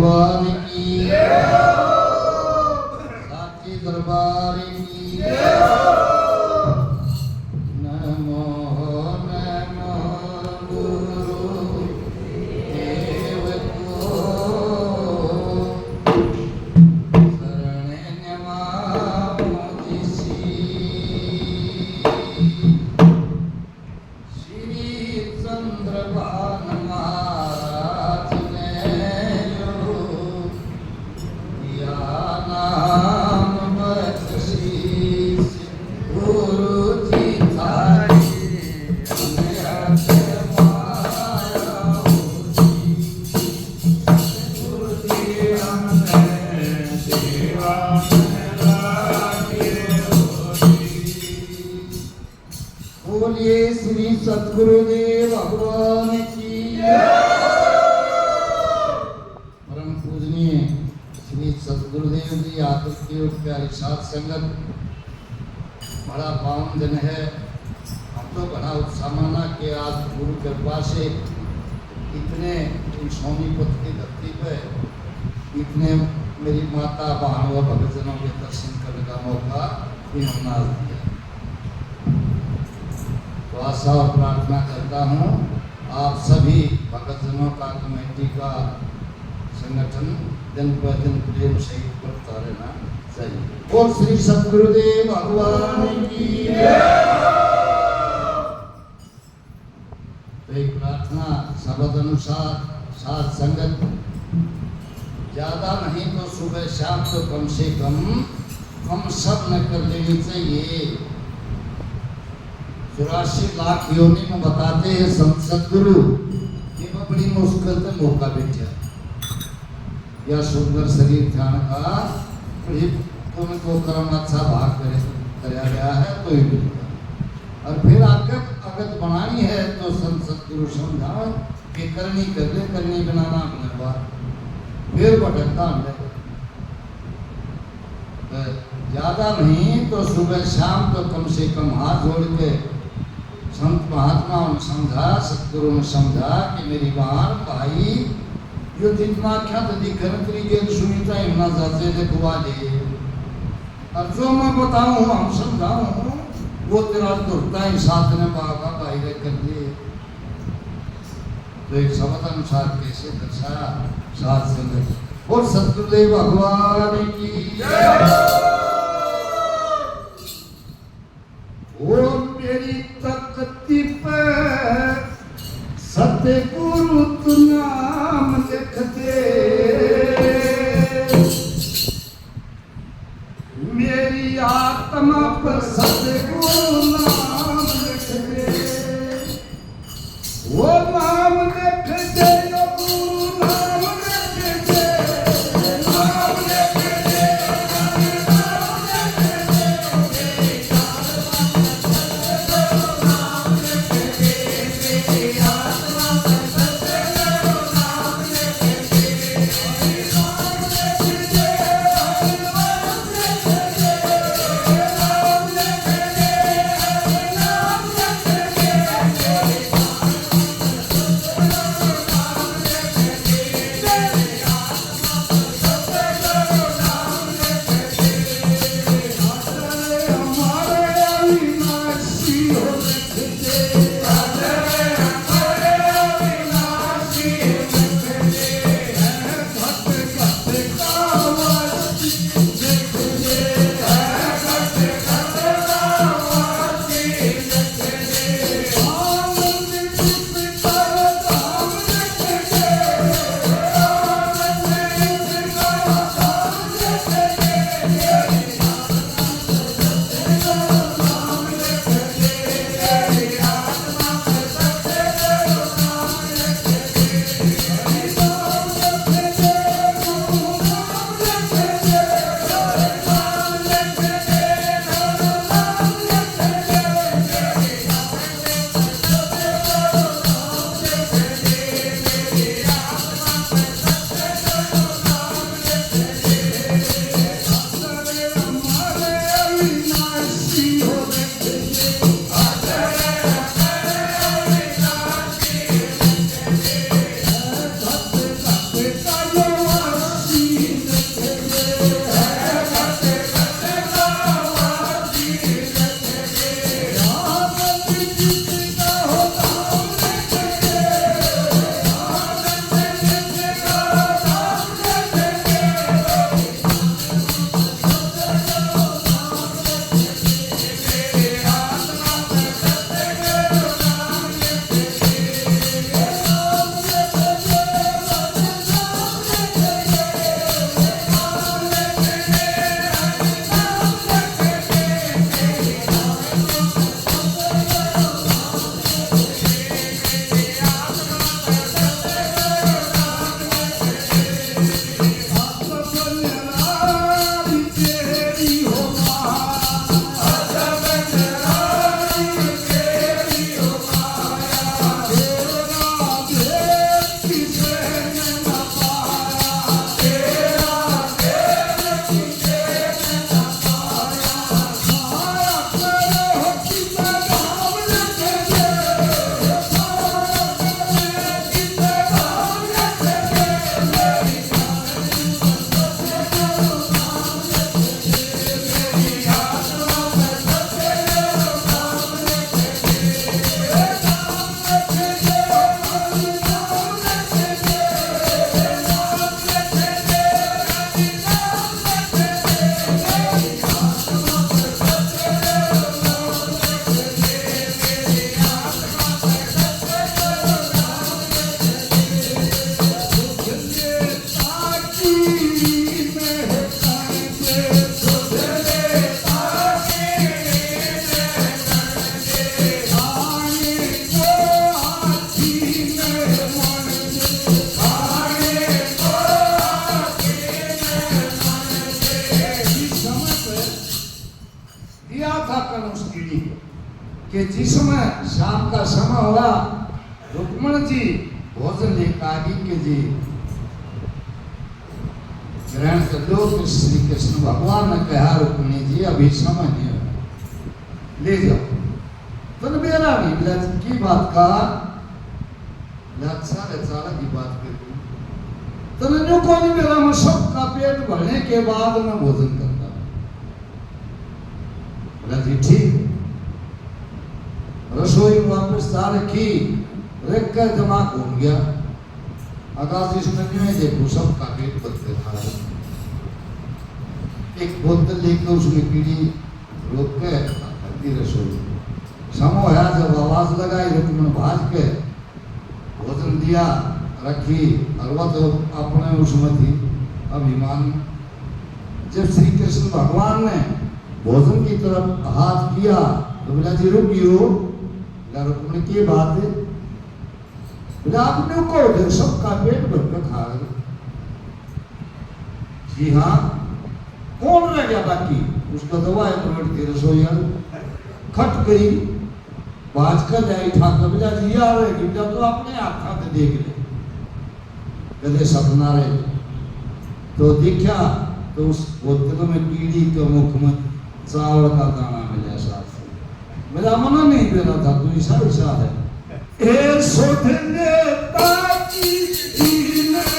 भगवान की, साची दरबार की। नमो नमो गुरु देव को, शरण नमामि जिसी। श्री चंद्रभान महाराज ने जो दिया नाम बख्शीश, गुरु जी थारी नियत माया होती। गुरु जी हमने सेवा में लागे होती। बोलिए श्री सद्गुरुदेव भगवान की। परम पूजनीय श्री सद्गुरुदेव जी आदर की प्यारी साध संगत, बड़ा पावन दिन है। हम तो बड़ा उत्साह माना कि आज गुरु कृपा से इतने सोनीपत की धरती पर इतने मेरी माता बहनों व भक्तजनों के दर्शन करने का मौका इन्होंने दिया। तो आशा और प्रार्थना करता हूँ आप सभी भक्तजनों का, कमेटी का संगठन दिन पर दिन प्रेम सहित बढ़ता रहना चाहिए। और श्री सद्गुरुदेव भगवान की। तो एक प्रार्थना शब्द अनुसार साथ संगत, ज्यादा नहीं तो सुबह शाम तो कम से कम हम सब न कर लेनी चाहिए। 84 लाख योनि में बताते हैं संत सद्गुरु, ये बड़ी मुश्किल से मौका बैठा या सुंदर शरीर ध्यान का तुमको कर्म अच्छा भाग कराया गया है तो ही मिलेगा। और फिर अगत बनानी है तो संत सद्गुरु समझाओ कि करनी कर ले, करनी बनाना अपने फिर भटकता है। ज्यादा नहीं तो सुबह शाम तो कम से कम हाथ जोड़ के संत महात्माओं ने समझा, सतगुरु ने समझा कि मेरी बहन भाई जो जितना क्या तो दिखन तरीके सुनीता हिमना जाते देखवा दे। और जो मैं बताऊं हम समझाऊं वो तेरा दुर्ता ही साथ ने बाबा भाई रे कर दिए। तो एक शब्द अनुसार कैसे दर्शाया साथ संगत। और सतगुरुदेव भगवान की। ओ मेरी तकती पे सतगुरु तू नाम लिख दे, मेरी आत्मा पर सतगुरु नाम लिख दे। वो नाम लिख दे, गुरु नाम लिख दे, नाम लिख दे, नाम लिख दे। कि जिस समय शाम का समय हुआ रुक्मण जी भोजन लेकर आ गई कि जी ग्रहण कर लो। तो श्री कृष्ण भगवान ने कहा रुक्मिणी जी अभी समय नहीं है, ले जाओ। तो मेरा नहीं मिला की बात का अच्छा की बात कर दी। तो न्यू को नहीं मेरा, मैं सबका पेट भरने के बाद मैं भोजन करता हूँ। बोला जी ठीक। रसोई वापस तार की रख कर दिमाग घूम गया। आकाश इस नदी में देखो सबका पेट बदले था। एक बोतल लेकर उसमें कीड़ी रोक के रसोई समो है। जब आवाज लगाई रुक्मण भाज के भोजन दिया रखी और वह तो अपने उसमें थी अभिमान। जब श्री कृष्ण भगवान ने भोजन की तरफ हाथ किया तो बोला जी रुकियो। रुक्मणी की बात है, बोले आपने को उधर सबका पेट भर कर खा रहे। जी हाँ, कौन रह गया बाकी? उसका दवा थी रसोई खट गई बाज कर जाए ठाकुर बिला जी आ रहे कि तो अपने हाथ खाते देख ले कदे सपना रहे। तो देखा तो उस बोतल में कीड़ी के मुख में चावल का दाना मिला साथ से। मेरा मना नहीं देना था, तू ईसा है। ए सोधने ताकी दीने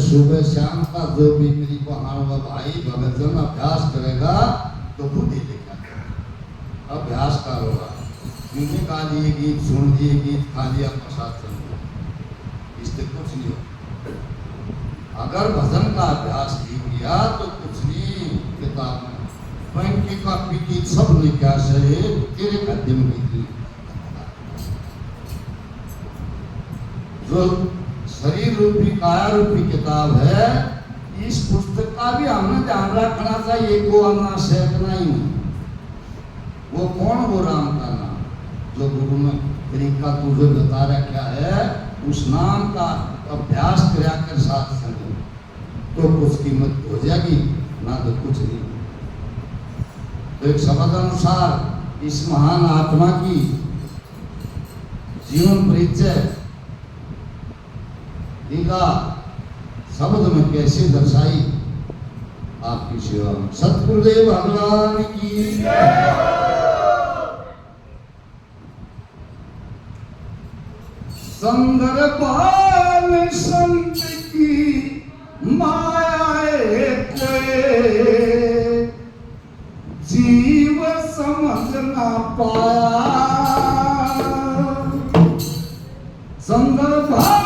सुबह शाम का जो भी मेरी पहाड़ भाई भगत जन अभ्यास करेगा तो बुद्धि लेकर अभ्यास का होगा। क्योंकि गा लिए गीत सुन लिए गीत खा लिया प्रसाद चल इससे कुछ नहीं हो। अगर भजन का अभ्यास लिख लिया तो कुछ नहीं किताब में बैंक की कॉपी की सब ने क्या से तेरे खाते में लिखी जो शरीर रूपी काया रूपी किताब है। इस पुस्तक का भी हमने ध्यान रखना चाहिए को अन्ना सेकना ही नहीं। वो कौन वो राम का नाम जो गुरु ने तरीका तुझे बता रखा है उस नाम का अभ्यास करा कर साथ संग तो कुछ कीमत हो जाएगी ना तो कुछ नहीं। तो एक शब्द अनुसार इस महान आत्मा की जीवन परिचय टीका शब्द में कैसे दर्शाई आपकी सेवा में। सतगुरुदेव भगवान की संदर्भान संत की मायाए कोई जीव समझ ना पाया। संदर्भान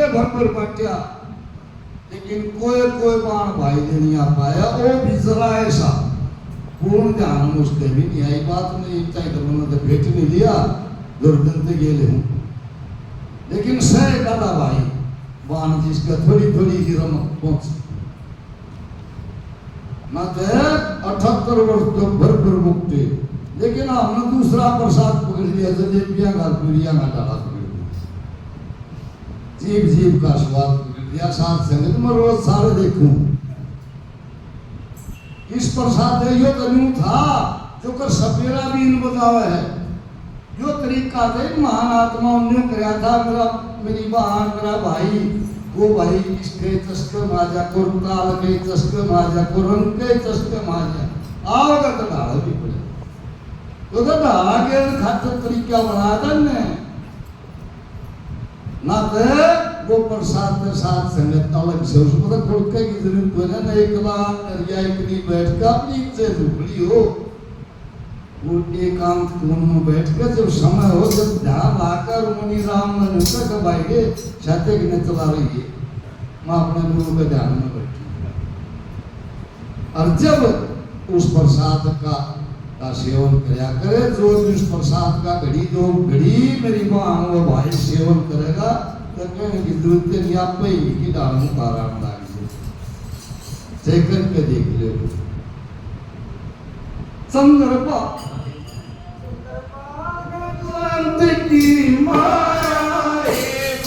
भर बांटिया, लेकिन कोई कोई बाण भाई ने नहीं आ पाया। वो भी जरा ऐसा पूर्ण ध्यान में उसके भी नहीं आई बात नहीं चाहे तो उन्होंने भेट नहीं लिया दुर्दन से गेले हूँ, लेकिन सह दादा भाई बाण जिसका थोड़ी थोड़ी ही रमक पहुंच ना तो 78 वर्ष तो भर मुक्ति, लेकिन हमने दूसरा प्रसाद पकड़ लिया, जलेबियां का पीड़िया का डाला पकड़ लिया, जीव जीव का स्वाद पकड़ लिया। साथ संगत में रोज सारे देखूं इस प्रसाद यो तनु था जो कर सपेरा भी इन बतावा है, यो तरीका थे महान आत्माओं ने कराया था। मेरा मेरी बहन मेरा भाई वो भाई इसके चस्के माजा को ताल के चस्के माजा को रंग के चस्के माजा आओगा तो ढाल भी पड़े, तो ढाला के खातर तरीका बनाया था ने ना तो वो प्रसाद के साथ संगत अलग से उसको तो खुड़के की जरूरत है ना, एक बार या एक नहीं बैठ कर अपनी से झुकड़ी हो वो एकांत कोण में बैठ कर जब समय हो जब ध्यान लाकर मुनि राम ने नुका का भाई के छाते की ने चला रही है माँ अपने गुरु के ध्यान में बैठी, और जब उस प्रसाद का सेवन किया करे जो उस प्रसाद का घड़ी दो घड़ी मेरी माँ वो भाई सेवन करेगा तो कहने की जरूरत नहीं, आप ही की डालू का आराम लागे चेक करके देख ले संदर्भ की माया एक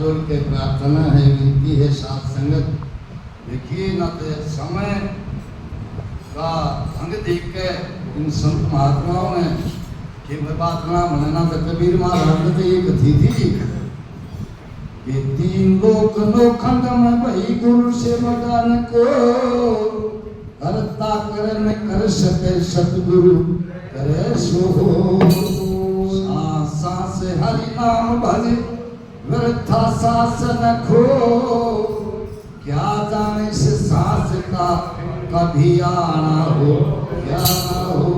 जोड़ के प्रार्थना है, विनती है साथ संगत। देखिए न तो समय का ढंग देख के इन संत महात्माओं ने कि बात ना मनना तो कबीर महाराज ने तो ये कथी थी कि तीन लोक नोखंड में भई गुरु से मदान को करता करन कर सके सतगुरु करे सो। सांस हरि नाम भज व्यर्था सांस न खो, क्या जाने से सांस का कभी आना हो क्या ना हो।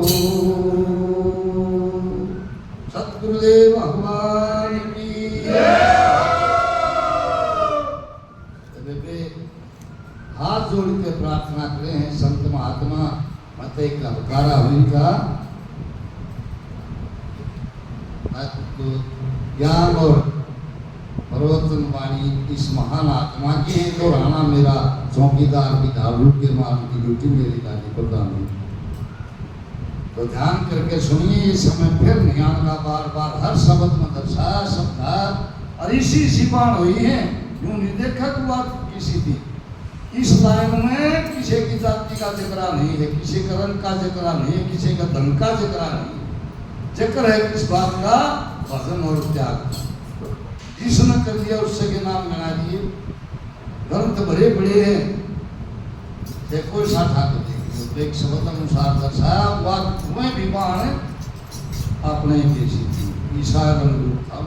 सतगुरुदेव भगवान की हाथ जोड़ के प्रार्थना करें हैं संत महात्मा मत एक अवकारा हुई का ज्ञान और प्रवचन वाणी इस महान आत्मा की है। तो राणा मेरा चौकीदार भी दारू के माल की ड्यूटी मेरी गाड़ी प्रदान हुई। तो ध्यान करके सुनिए ये समय फिर ध्यान का बार बार हर शब्द में दर्शाया शब्द और इसी बाण हुई है। यूं नहीं देखा कि बात किसी थी इस लाइन में किसी की जाति का जिक्र नहीं है, किसी का रंग का जिक्र नहीं है, किसी का धन का जिक्र नहीं है। जिक्र है किस बात का? भजन और त्याग। जिसने कर दिया उससे के नाम बना दिए। ग्रंथ भरे पड़े हैं, देखो साठा को देखिए एक शब्द अनुसार दर्शाया बात में भी बाण अपने कैसी थी ईसाई रंग था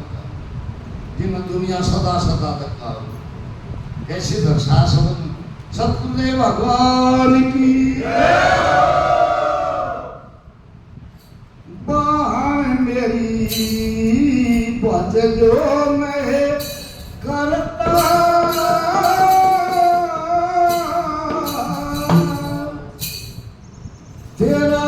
जिन दुनिया सदा सदा तक का कैसे दर्शाया शब्द। सतगुरुदेव भगवान की बाण मेरी बज जो मैं करता तेरा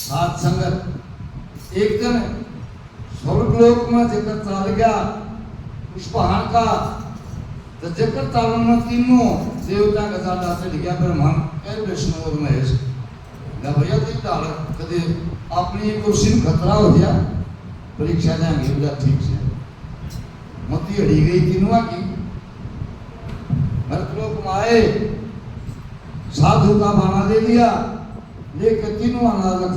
सात संगत एक दिन स्वर्गलोक में जिक्र चल गया उस पहाड़ का। तो जिक्र चालन में तीनों देवता का ज्यादा से लिखा ब्रह्मांड कैर विष्णु और महेश भैया तीन डाल कदे अपनी कुर्सी में खतरा हो गया परीक्षा जाएंगे बोला ठीक से मती हड़ी गई तीनों की। मृतलोक में आए साधु का बाना ले लिया लेकर तीनों अनारक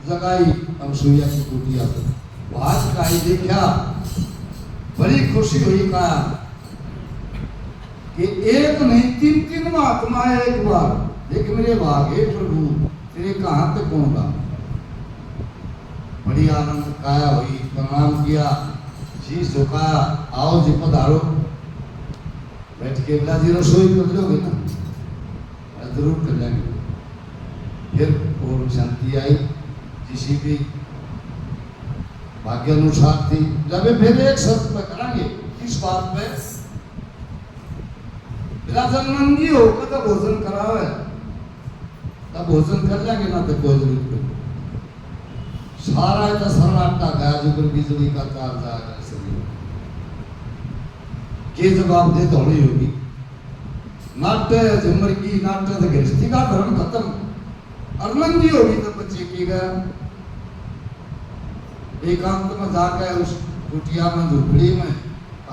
जगाई अनसुईया की कुटिया पर भाज का ही देखा बड़ी खुशी हुई कहा कि एक नहीं तीन तीन महात्मा एक बार देख मेरे भागे प्रभु तेरे कहाँ तक पहुंचा। बड़ी आनंद काया हुई प्रणाम किया शीश झुकाया आओ जी पधारो बैठ के बोला जी रसोई कर लोगे ना जरूर कर लेंगे। फिर और शांति आई जिसी भी भाग्य अनुसार थी। जब फिर एक शर्त पे करेंगे इस बात पे नंदी होकर तो भोजन करावे, तब भोजन कर लेंगे ना तो कोई जरूरत नहीं। सारा इतना सन्नाटा गया जो बिजली का चार्ज आ गया सभी के जवाब दे दौड़ी होगी। नाट्य झुमर की नाट्य तो गृहस्थी का धर्म खत्म, अरनंदी होगी तो बच्चे की गया। एकांत में जाकर उस कुटिया में झुपड़ी में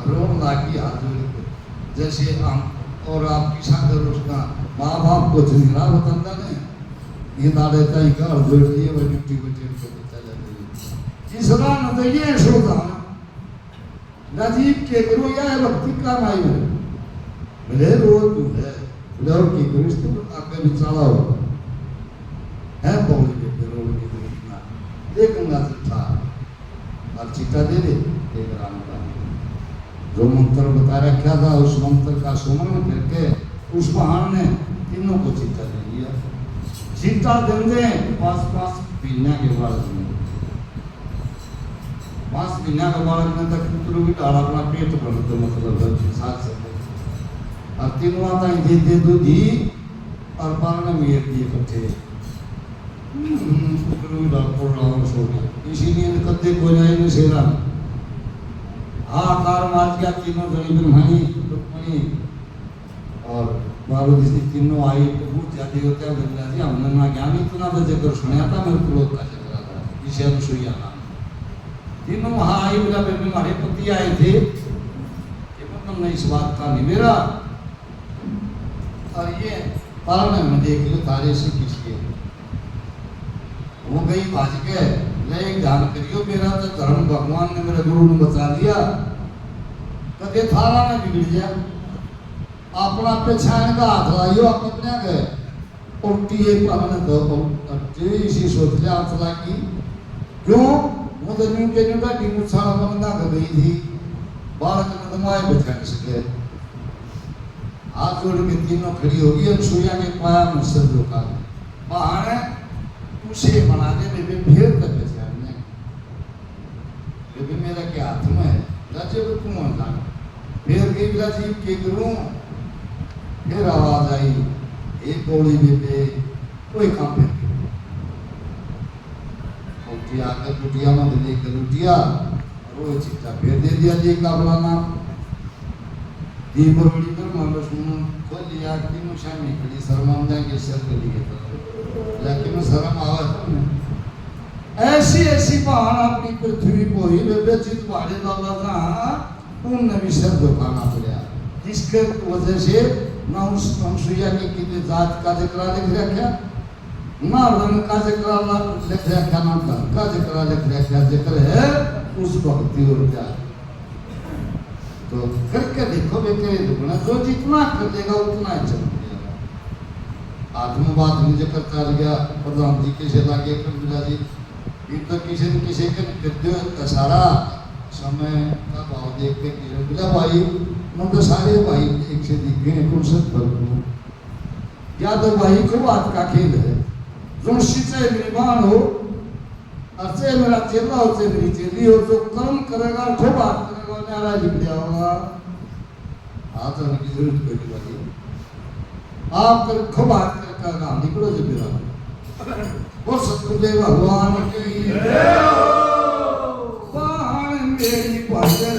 रोड लागी हाथ जोड़, जैसे हम और आपकी सागर उसका माँ बाप को चुनिला बताता ने ये दादे ताई का जोड़ दिए वो ड्यूटी बच्चे को चले गए। इस रात न तो ये सोचा राजीव के गुरु या भक्ति का माई में भले रो तू है भले की गुरु तो आपके विचारा हो है पौड़ी के फिर रोड की गुरु ना देखूंगा था और चिट्ठा दे दे एक राम का जो मंत्र बता रखा था उस मंत्र का सुमन करके उस बहान ने तीनों को चिट्ठा दे दिया। चिट्ठा देंगे पास पीना के बाद पास पीना के बाद में तक पुत्र भी डाला अपना पेट भर तो मतलब साथ से और तीनों आता ही दे दूधी और पालने में ये दिए इकट्ठे पुत्र भी डाल पड़ रहा हूँ सो गया। इसीलिए कद्दे को जाए सेरा हाहाकार मार गया। तीनों जनी ब्रह्मणी रुक्मणी और पार्वती तीनों आई तो बहुत ज्यादा होता है गंगा जी हमने ना ज्ञान इतना तो जगह सुनाया था मेरे को लोग का चक्रा था इसे अनुसुईया नाम तीनों वहां आई बोला बेबी हमारे पति आए थे ये मतलब नहीं इस बात का नहीं मेरा और ये पालने में देख लो तारे से किसके वो गई भाज के ले ध्यान करियो मेरा तो धर्म भगवान ने मेरे गुरु ने बचा दिया कदे थारा ना बिगड़ गया अपना पेछान का हाथ लाइयो आप अपने गए उल्टी एक पालने तो इसी सोच लिया हाथ लगी क्यों मुझे न्यू के न्यू का टीम उत्साह बंदा कर गई थी बालक ने तो माए बचा नहीं सके हाथ जोड़ के तीनों खड़ी होगी और सूर्या के पाया में सर झुका बहाने उसे बनाने में भी फिर तक भी मेरा क्या हाथ में है राजे को क्यों जाना फिर गई राजीव के गुरु फिर आवाज आई एक गोली बेबे कोई काम पे उठिया के लुटिया में ले के लुटिया वो चिट्ठा फिर दे दिया जी का बुलाना दी बड़ी पर मानो सुन को लिया कि मुझे निकली शर्मांदा के सर के लिए लेकिन शर्म आवा तो ऐसी ऐसी बहान अपनी पृथ्वी को ही व्यवस्थित वाले दादा था उन भी सर दुकाना पड़ा जिसके वजह से ना उस अनुसुईया की कितने जात का जिक्र लिख रखा ना रंग का जिक्र लिख रखा ना धन का जिक्र लिख रखा जिक्र है उस भक्ति और क्या तो करके देखो बेटे दुगना जो जितना कर देगा उतना ही चल जाएगा। आत्मवाद में जिक्र चल गया प्रधान जी के से लागे कर मिला जी ये तो किसी न किसी के सारा समय का भाव देख के बोला भाई मैं तो सारे भाई एक से दिखे कौन सा फर्क या तो भाई को बात का खेल है जो सिंचाई निर्माण हो अच्छे मेरा चेला हो से मेरी चेली हो जो कर्म करेगा खूब बात करेगा न्यारा लिख दिया होगा हाथ आने की जरूरत कोई नहीं आप कर खूब बात करके काम निकलो जब मेरा वो सतगुरुदेव भगवान की जय हो बाण मेरी पागल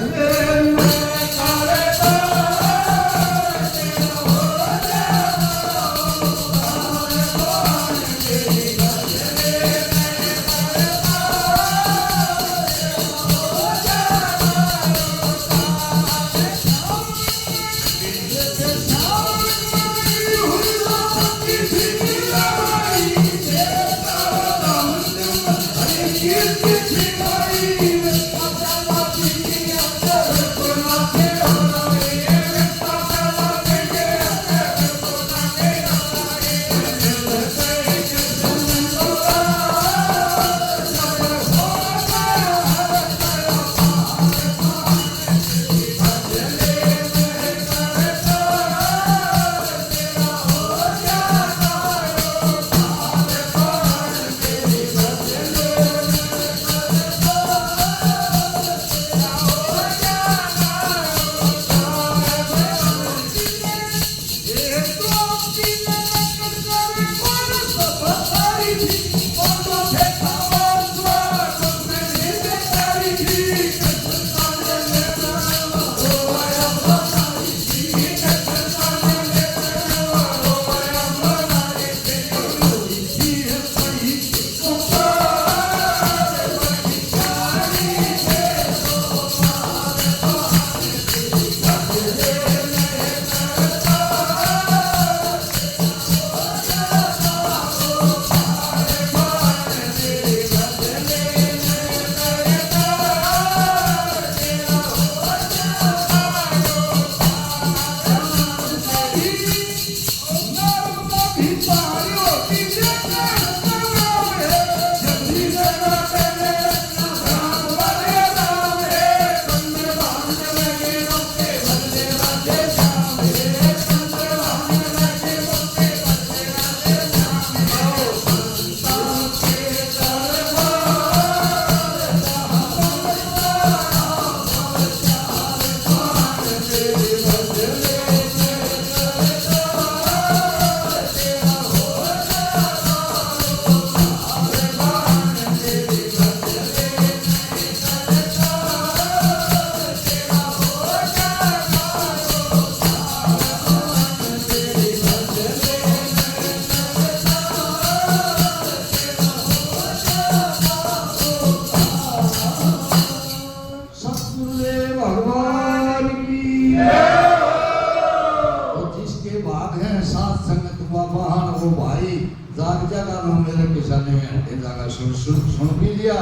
सुन भी लिया,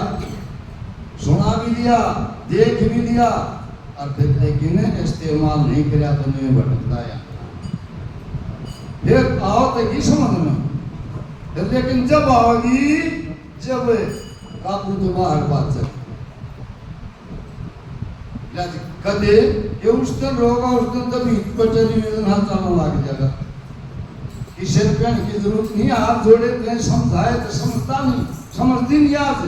सुना भी लिया, देख भी लिया, और फिर लेकिन इस्तेमाल नहीं किया तो नहीं भटकता है। फिर आओ तो की समझ में, फिर लेकिन जब आओगी, जब काबू तो बाहर बात चल कदे ये उस दिन रोगा, उस दिन तभी टेलीविजन हाथ चलने लग जाएगा। किसी रुपये की जरूरत नहीं, हाथ जोड़े तो समझाए तो समझता नहीं, समझती नहीं आज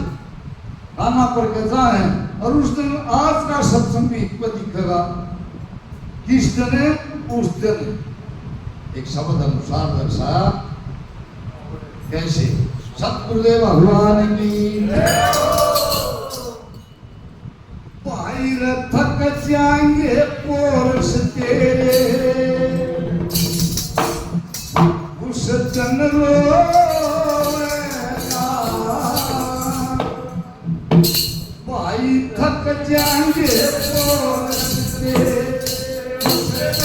खाना पर के जाए। और उस दिन आज का सत्संग भी दिखेगा, किस दिन उस दिन एक शब्द अनुसार दर्शाया कैसे। सतगुरुदेव भगवान की भाई थक जाएंगे पोरस तेरे, उस दिन रोएगा भाई थक जाएंगे पोरस तेरे, उस दिन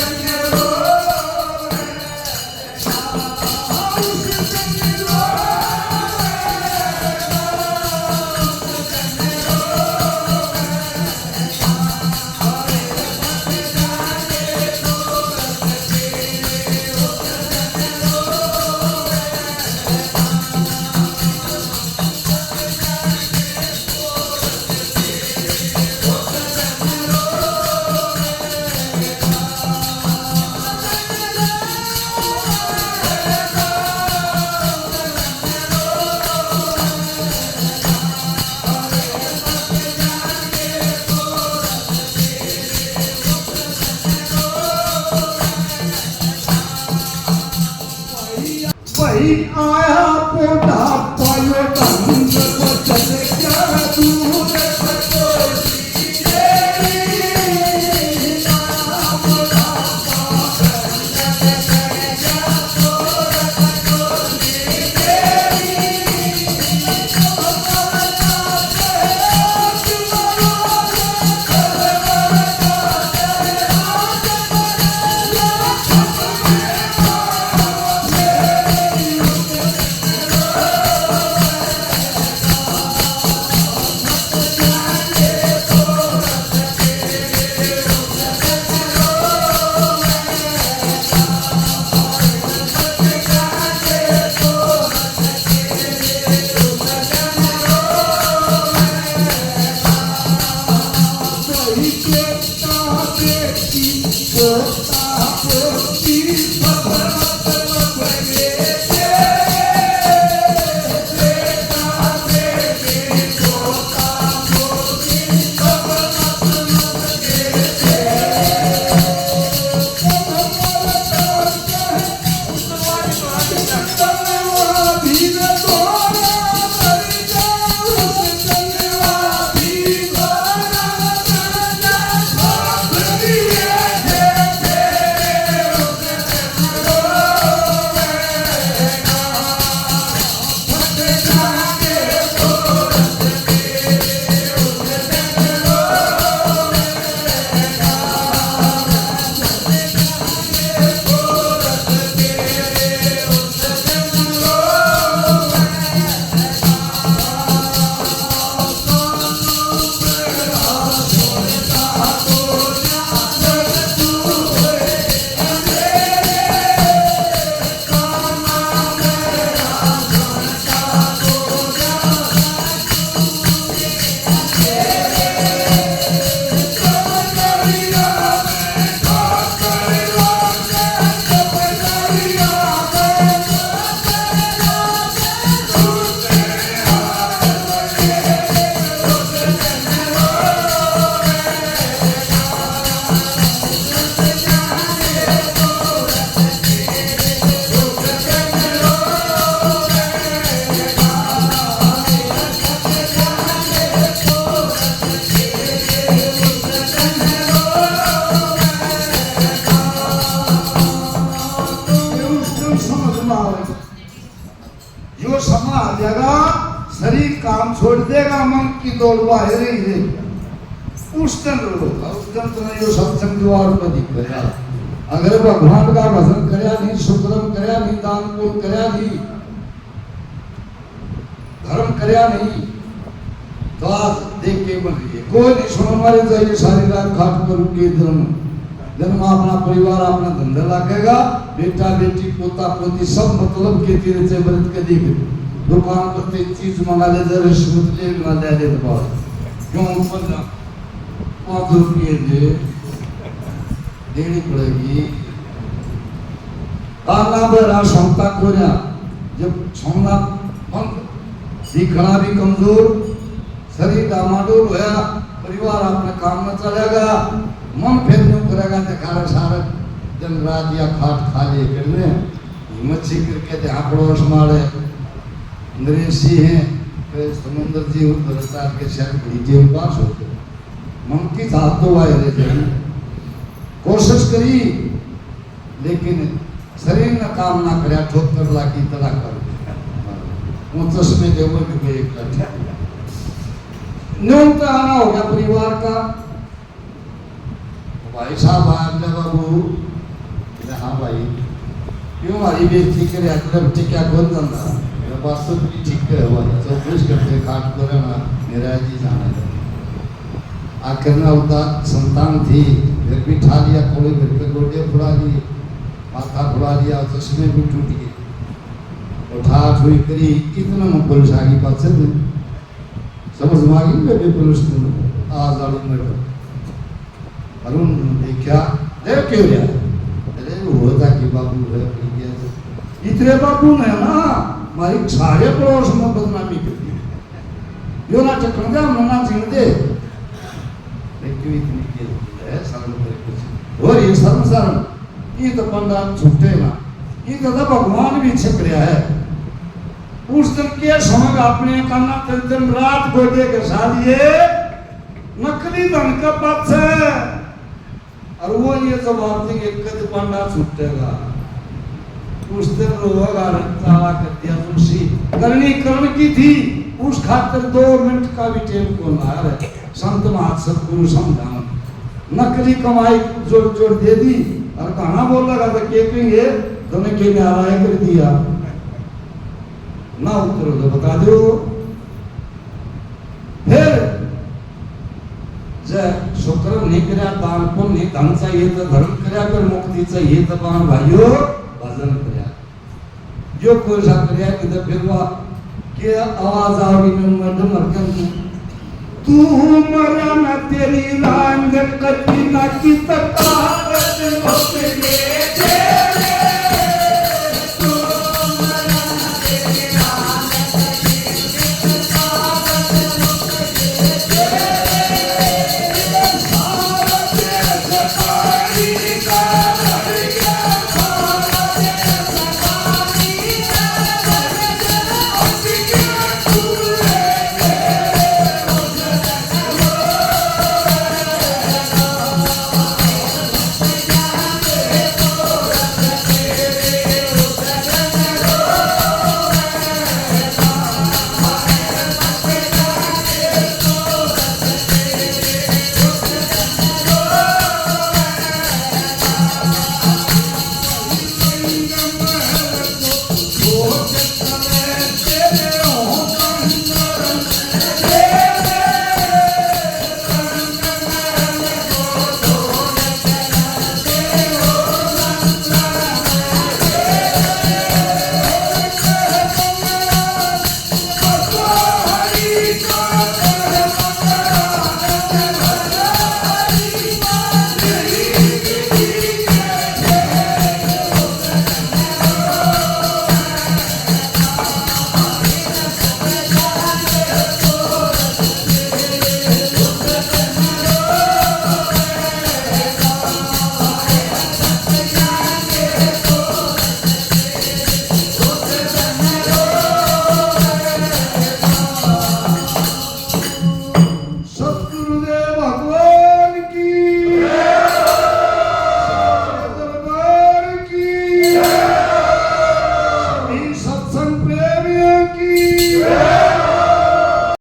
आया पोटा पायो ढंग बचन क्या दूर जो समा आ जाएगा, शरीर काम छोड़ देगा, मन की दौड़ बाहर ही है। उस दिन रोगा, उस दिन तुम्हें जो सत्संग द्वार पर दिखेगा। अगर भगवान का भजन करया नहीं, शुक्रम करया नहीं, दान पुण्य करया नहीं, धर्म करया नहीं तो आज देख के बन रही है। कोई नहीं सुनने वाले चाहिए सारी रात खाट पर उनके जन्म अपना परिवार अपना धंधा लागेगा, बेटा बेटी पोता पोती सब मतलब के तेरे से बरत के देख दुकान पर ते चीज मंगा ले जरा रिश्वत ले ना दे दे तो क्यों ऊपर ना 5 रुपये दे देनी पड़ेगी। ताना बड़ा क्षमता को ना जब क्षमता बंद दिखना भी कमजोर शरीर डामाडोल होया परिवार अपने काम में चलेगा मन फिर न्यू करेगा तो खारा सारा दिन रात या खाट खा ले करने मच्छी करके ते आंकड़ों मारे नरेश जी हैं फिर समुद्र जी बरसात के शहर भीजे पास होते मन की साथ तो आए रहते कोशिश करी लेकिन शरीर ना काम ना करे ठोकर लागी तला कर वो चश्मे देवर के एक न्यूनतम आना हो गया परिवार का। भाई साहब आया बाबू हाँ भाई क्यों हमारी बेइज्जती करे अगर क्या कौन जानता बात तो ठीक है भाई तो कुछ करते काट कर ना मेरा जी जाना है आखिर में उतना संतान थी घर भी ठा लिया कोड़े घर पे गोडे फुड़ा लिए माथा फुड़ा लिया चश्मे भी टूट गए उठा ठुई करी इतना में पुलिस आ गई पास से समझ में आ गई मैं पुलिस आज आलू मेरे अरुण देखा देख क्यों लिया अरे वो था कि बाबू है इतने बाबू ने ना हमारी सारे पड़ोस में बदनामी कर दी यो ना चक्कर दे मना चिन दे क्यों इतनी के है शर्म करे कुछ और ये शर्म ये तो बंदा छूटे ना ये तो भगवान भी छिप रहा है उस दिन के समय अपने करना दिन रात गोदे के साथ ये नकली धन का पक्ष है और वो ये जवाब देंगे कद पंडा छूटेगा उस दिन रोगा ताला कर दिया तुलसी करनी कर्ण की थी उस खातिर 2 मिनट का भी टेम को ना रहे संत महात सतगुरु समझाओ नकली कमाई जोड़ जोड़ दे दी और कहां बोल लगा था के कहेंगे तुमने के नाराय कर दिया ना उत्तर तो बता दो फिर जय शुक्र नहीं करा दान पुण्य नहीं धन चाहिए तो धर्म करा फिर मुक्ति चाहिए तो पान भाइयों भजन करा जो कोई सा करा कि तो फिर वह के आवाज आओगी मैं मरकन तू मरा ना तेरी रंग कटी ना की तकार होते